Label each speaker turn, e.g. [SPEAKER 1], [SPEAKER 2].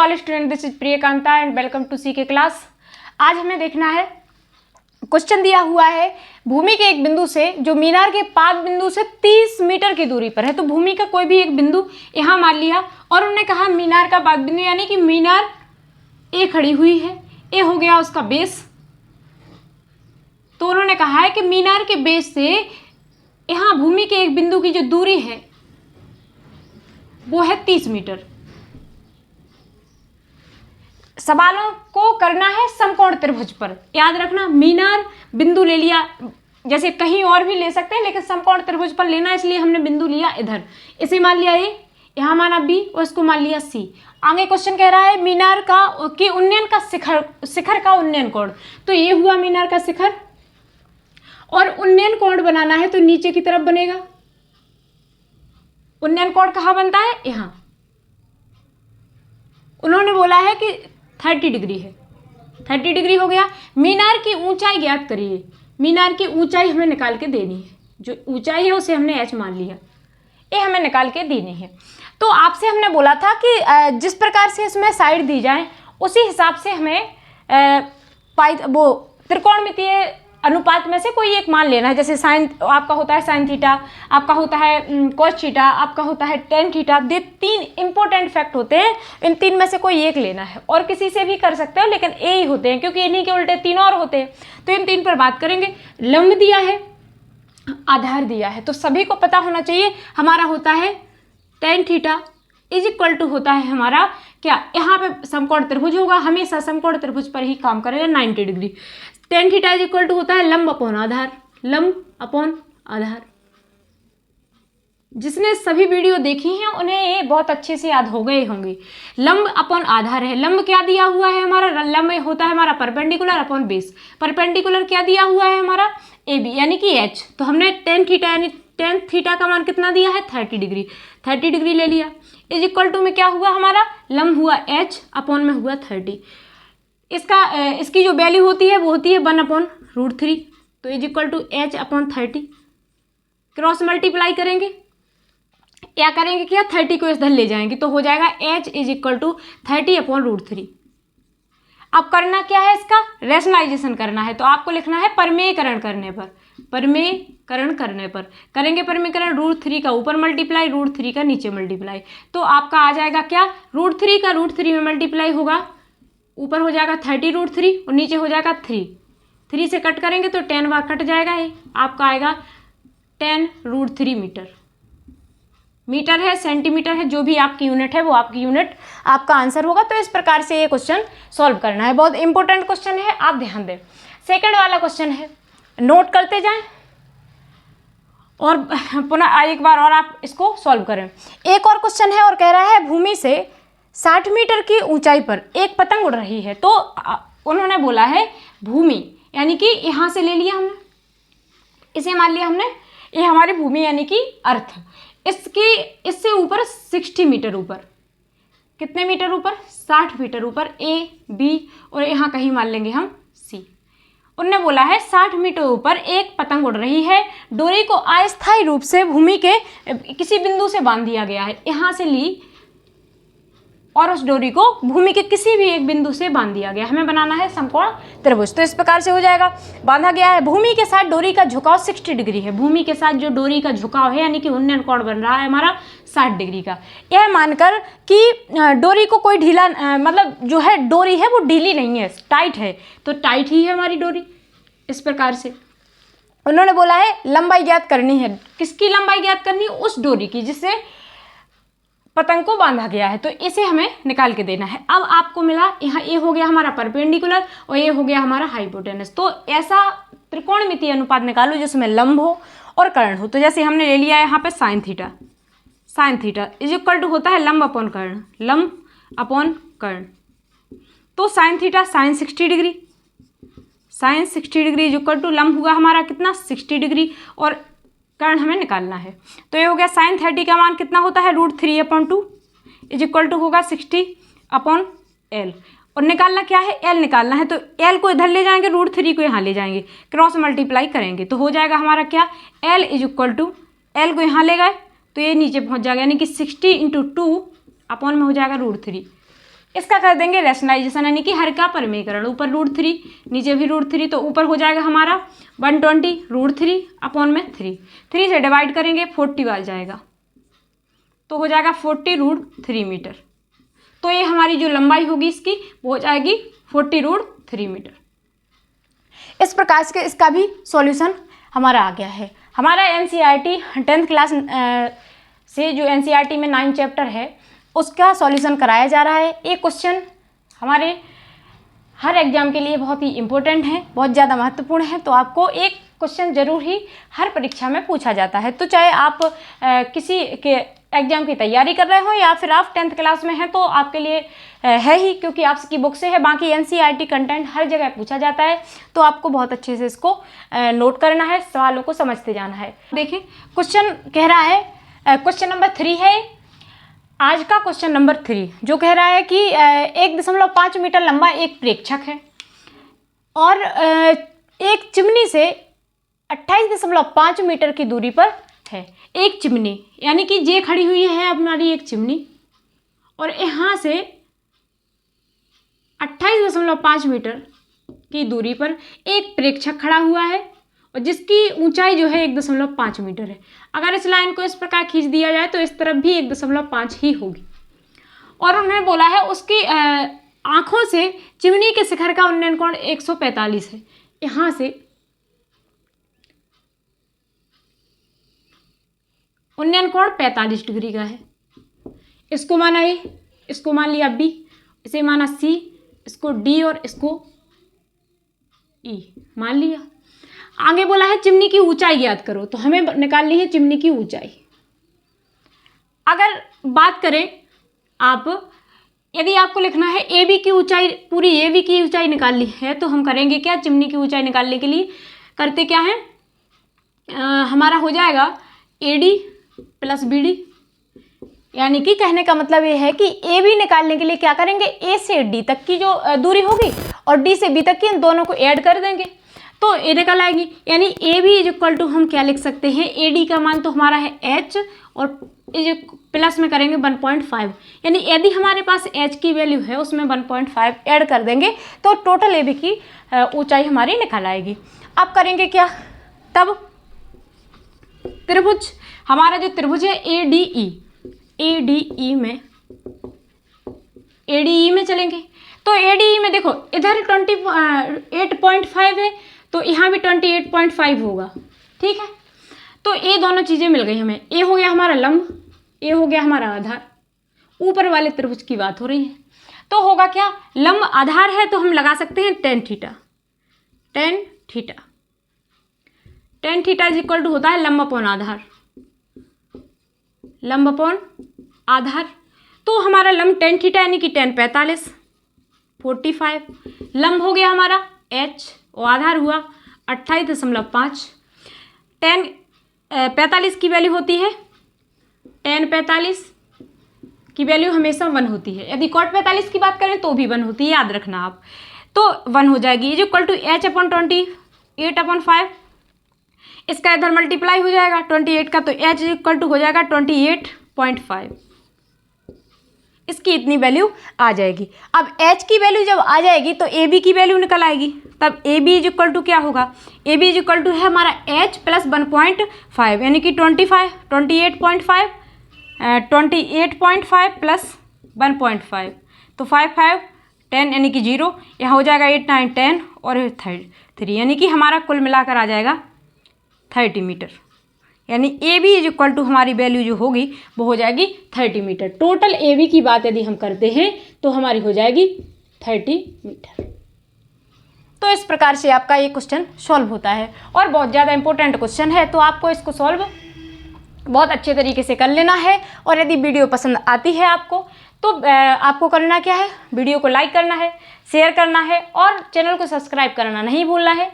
[SPEAKER 1] All student, this is Priyakanta and welcome to CK class. आज हमें देखना है, क्वेश्चन दिया हुआ है भूमि के एक बिंदु से जो मीनार के पाद बिंदु से 30 मीटर की दूरी पर है। तो भूमि का कोई भी एक बिंदु यहाँ मान लिया और उन्होंने कहा मीनार का पाद बिंदु यानी कि मीनार ए खड़ी हुई है, ए हो गया उसका बेस। तो उन्होंने कहा है कि मीनार के बेस से यहाँ भूमि के एक बिंदु की जो दूरी है वो है 30 मीटर। सवालों को करना है समकोण त्रिभुज पर। याद रखना, मीनार बिंदु ले लिया, जैसे कहीं और भी ले सकते हैं लेकिन समकोण त्रिभुज पर लेना, इसलिए हमने बिंदु लिया इधर। इसे मान लिया ए, यहाँ माना बी और इसको मान लिया सी। आगे क्वेश्चन कह रहा है मीनार का कि उन्नयन का शिखर का उन्नयन कोण। तो ये हुआ मीनार का शिखर और उन्नयन कोण बनाना है तो नीचे की तरफ बनेगा। उन्नयन कोण कहाँ बनता है? यहाँ। उन्होंने बोला है कि 30 डिग्री है, 30 डिग्री हो गया। मीनार की ऊंचाई ज्ञात करिए। मीनार की ऊंचाई हमें निकाल के देनी है, जो ऊंचाई है उसे हमने h मान लिया, ये हमें निकाल के देनी है। तो आपसे हमने बोला था कि जिस प्रकार से इसमें साइड दी जाए उसी हिसाब से हमें वो त्रिकोणमितीय अनुपात में से कोई एक मान लेना है। जैसे साइन आपका होता है साइन थीटा, आपका होता है कोस थीटा, आपका होता है टेन थीटा। ये 3 इंपॉर्टेंट फैक्ट होते हैं, इन 3 में से कोई एक लेना है। और किसी से भी कर सकते हो लेकिन ए ही होते हैं क्योंकि इन्हीं के उल्टे 3 और होते हैं। तो इन 3 पर बात करेंगे। लंब दिया है, आधार दिया है, तो सभी को पता होना चाहिए हमारा होता है tan theta is equal to होता है हमारा क्या, यहाँ पे समकोण त्रिभुज होगा, हमेशा समकोण त्रिभुज पर ही काम करेगा 90 degree. Tan theta is equal to होता है लंब अपॉन आधार, लंब अपॉन आधार। जिसने सभी वीडियो देखी हैं उन्हें ये बहुत अच्छे से याद हो गए होंगे। लंब अपॉन आधार है। लंब क्या दिया हुआ है हमारा? लंब होता है हमारा परपेंडिकुलर अपॉन बेस। परपेंडिकुलर क्या दिया हुआ है हमारा? ए बी यानी कि एच। तो हमने टेन थीटा यानी टेन थीटा का मान कितना दिया है? 30 डिग्री। 30 डिग्री ले लिया। इज इक्वल टू में क्या हुआ हमारा? लंब हुआ एच अपॉन में हुआ 30। इसकी जो वैल्यू होती है वो होती है 1/√3। तो is equal to H upon 30। Cross multiply करेंगे, क्या करेंगे क्या, 30 को इधर ले जाएंगे तो हो जाएगा एच इज इक्वल टू 30/√3। अब करना क्या है, इसका रेशनलाइजेशन करना है। तो आपको लिखना है परमेयकरण करने पर, परमेयकरण करने पर करेंगे परमेयकरण, √3 का ऊपर मल्टीप्लाई, √3 का नीचे मल्टीप्लाई। तो आपका आ जाएगा क्या, √3 का √3 में मल्टीप्लाई होगा, ऊपर हो जाएगा 30√3 और नीचे हो जाएगा 3 से कट करेंगे तो 10 बार कट जाएगा। ये आपका आएगा 10√3 मीटर। मीटर है, सेंटीमीटर है, जो भी आपकी यूनिट है वो आपकी यूनिट आपका आंसर होगा। तो इस प्रकार से ये क्वेश्चन सॉल्व करना है। बहुत इंपॉर्टेंट क्वेश्चन है, आप ध्यान दें। सेकंड वाला क्वेश्चन है, नोट करते जाएं और पुनः एक बार और आप इसको सॉल्व करें। एक और क्वेश्चन है और कह रहा है भूमि से 60 मीटर की ऊंचाई पर एक पतंग उड़ रही है। तो उन्होंने बोला है भूमि यानी कि यहाँ से ले लिया हमने, इसे मान लिया हमने, ये हमारी भूमि यानी कि अर्थ। इससे ऊपर 60 मीटर ऊपर, कितने मीटर ऊपर? 60 मीटर ऊपर ए बी और यहाँ कहीं मान लेंगे हम सी। उन्होंने बोला है 60 मीटर ऊपर एक पतंग उड़ रही है, डोरी को अस्थायी रूप से भूमि के किसी बिंदु से बांध दिया गया है। यहाँ से ली और उस डोरी को भूमि के किसी भी एक बिंदु से बांध दिया गया। हमें बनाना है समकोण त्रिभुज। तो इस प्रकार से हो जाएगा, बांधा गया है। भूमि के साथ डोरी का झुकाव 60 डिग्री है। भूमि के साथ जो डोरी का झुकाव है यानी कि उन्नयन कोण बन रहा है हमारा 60 डिग्री का। यह मानकर कि डोरी को कोई ढीला मतलब जो है डोरी है वो ढीली नहीं है, टाइट है, तो टाइट ही है हमारी डोरी। इस प्रकार से उन्होंने बोला है लंबाई ज्ञात करनी है। किसकी लंबाई ज्ञात करनी है? उस डोरी की जिससे पतंग को बांधा गया है। तो इसे हमें निकाल के देना है। अब आपको मिला यहाँ, ये हो गया हमारा परपेंडिकुलर और ये हो गया हमारा हाइपोटेनस। तो ऐसा त्रिकोणमितीय अनुपात निकालो जिसमें लंब हो और कर्ण हो। तो जैसे हमने ले लिया है यहाँ पे sine theta, sine theta is equal to होता है लंब अपॉन कर्ण, लंब अपॉन कर्ण। तो sine theta sine 60 degree, sine 60 degree is equal to लंब हुआ हमारा कितना 60 डिग्री और कर्ण हमें निकालना है। तो ये हो गया साइन 30 का मान कितना होता है √3/2 इज इक्वल टू होगा 60/L। और निकालना क्या है? L निकालना है। तो L को इधर ले जाएंगे, √3 को यहाँ ले जाएंगे, क्रॉस मल्टीप्लाई करेंगे तो हो जाएगा हमारा क्या, L is equal to, L को यहाँ ले गए तो ये नीचे पहुँच जाएगा यानी कि 60 × 2 अपॉन में हो जाएगा √3। इसका कर देंगे रेशनलाइजेशन, यानी कि हर का परमीकरण। ऊपर √3, नीचे भी √3, तो ऊपर हो जाएगा हमारा 120 √3 अपॉन में 3 से डिवाइड करेंगे 40 आ जाएगा, तो हो जाएगा 40 √3 मीटर। तो ये हमारी जो लंबाई होगी इसकी वो हो जाएगी 40 √3 मीटर। इस प्रकार से इसका भी सॉल्यूशन हमारा आ गया है। हमारा एनसीईआरटी 10th क्लास से जो एनसीईआरटी में 9 चैप्टर है उसका सॉल्यूशन कराया जा रहा है। ये क्वेश्चन हमारे हर एग्जाम के लिए बहुत ही इम्पोर्टेंट है, बहुत ज़्यादा महत्वपूर्ण है। तो आपको एक क्वेश्चन जरूर ही हर परीक्षा में पूछा जाता है। तो चाहे आप किसी के एग्जाम की तैयारी कर रहे हो या फिर आप 10th क्लास में हैं तो आपके लिए है ही, क्योंकि आपकी बुक से है। बाकी एनसीईआरटी कंटेंट हर जगह पूछा जाता है, तो आपको बहुत अच्छे से इसको नोट करना है, सवालों को समझते जाना है। देखिए क्वेश्चन कह रहा है, क्वेश्चन नंबर 3 है आज का। क्वेश्चन नंबर 3 जो कह रहा है कि 1.5 मीटर लंबा एक प्रेक्षक है और एक चिमनी से 28.5 मीटर की दूरी पर है। एक चिमनी यानी कि ये खड़ी हुई है हमारी एक चिमनी, और यहाँ से 28.5 मीटर की दूरी पर एक प्रेक्षक खड़ा हुआ है और जिसकी ऊंचाई जो है 1.5 मीटर है। अगर इस लाइन को इस प्रकार खींच दिया जाए तो इस तरफ भी 1.5 ही होगी। और उन्होंने बोला है उसकी आंखों से चिमनी के शिखर का उन्नयन कोण 145 है। यहाँ से उन्नयन कोण 45 डिग्री का है। इसको माना ए, इसको मान लिया बी, इसे माना सी, इसको डी और इसको ई मान लिया। आगे बोला है चिमनी की ऊंचाई ज्ञात करो, तो हमें निकालनी है चिमनी की ऊंचाई। अगर बात करें आप, यदि आपको लिखना है ए बी की ऊंचाई, पूरी ए बी की ऊंचाई निकालनी है, तो हम करेंगे क्या, चिमनी की ऊंचाई निकालने के लिए करते क्या है, हमारा हो जाएगा A D plus B D. यानी कि कहने का मतलब ये है कि ए बी निकालने के लिए क्या करेंगे, ए से डी तक की जो दूरी होगी और डी से बी तक की, इन दोनों को ऐड कर देंगे तो ए निकल आएगी। यानी A B is equal to हम क्या लिख सकते हैं, ए डी का मान तो हमारा है एच और प्लस में करेंगे 1.5। यानी यदि हमारे पास एच की वैल्यू है उसमें 1.5 ऐड कर देंगे तो टोटल ए बी की ऊंचाई हमारी निकल आएगी। अब करेंगे क्या, तब त्रिभुज, हमारा जो त्रिभुज है ए डी ई में चलेंगे। तो ए डी ई में देखो इधर 28.5 है तो यहाँ भी 28.5 होगा, ठीक है। तो ये दोनों चीज़ें मिल गई हमें। ए हो गया हमारा लंब, ए हो गया हमारा आधार। ऊपर वाले त्रिभुज की बात हो रही है तो होगा क्या, लंब आधार है तो हम लगा सकते हैं tan theta. tan theta is equal to होता है लंब अपॉन आधार, लंब अपॉन आधार। तो हमारा लंब tan थीटा यानी कि tan 45 लंब हो गया हमारा h और आधार हुआ 28.5। tan 45 की वैल्यू होती है, tan 45 की वैल्यू हमेशा 1 होती है। यदि cot 45 की बात करें तो भी 1 होती है, याद रखना आप। तो 1 हो जाएगी is equal to h upon 28/5। इसका इधर मल्टीप्लाई हो जाएगा 28 का, तो h इक्वल टू हो जाएगा 28.5। इसकी इतनी वैल्यू आ जाएगी। अब h की वैल्यू जब आ जाएगी तो ए बी की वैल्यू निकल आएगी। तब A B is equal to क्या होगा, A B is equal to है हमारा h प्लस 1.5 यानी कि 28.5 प्लस 1.5 तो 5 10 यानी कि 0, यहाँ हो जाएगा 8 9 10 और 3 यानी कि हमारा कुल मिलाकर आ जाएगा 30 मीटर। यानी A B is equal to हमारी वैल्यू जो होगी वो हो जाएगी 30 मीटर। टोटल ए बी की बात यदि हम करते हैं तो हमारी हो जाएगी 30 मीटर। तो इस प्रकार से आपका ये क्वेश्चन सॉल्व होता है और बहुत ज़्यादा इंपॉर्टेंट क्वेश्चन है, तो आपको इसको सॉल्व बहुत अच्छे तरीके से कर लेना है। और यदि वीडियो पसंद आती है आपको तो आपको करना क्या है, वीडियो को लाइक करना है, शेयर करना है और चैनल को सब्सक्राइब करना नहीं भूलना है।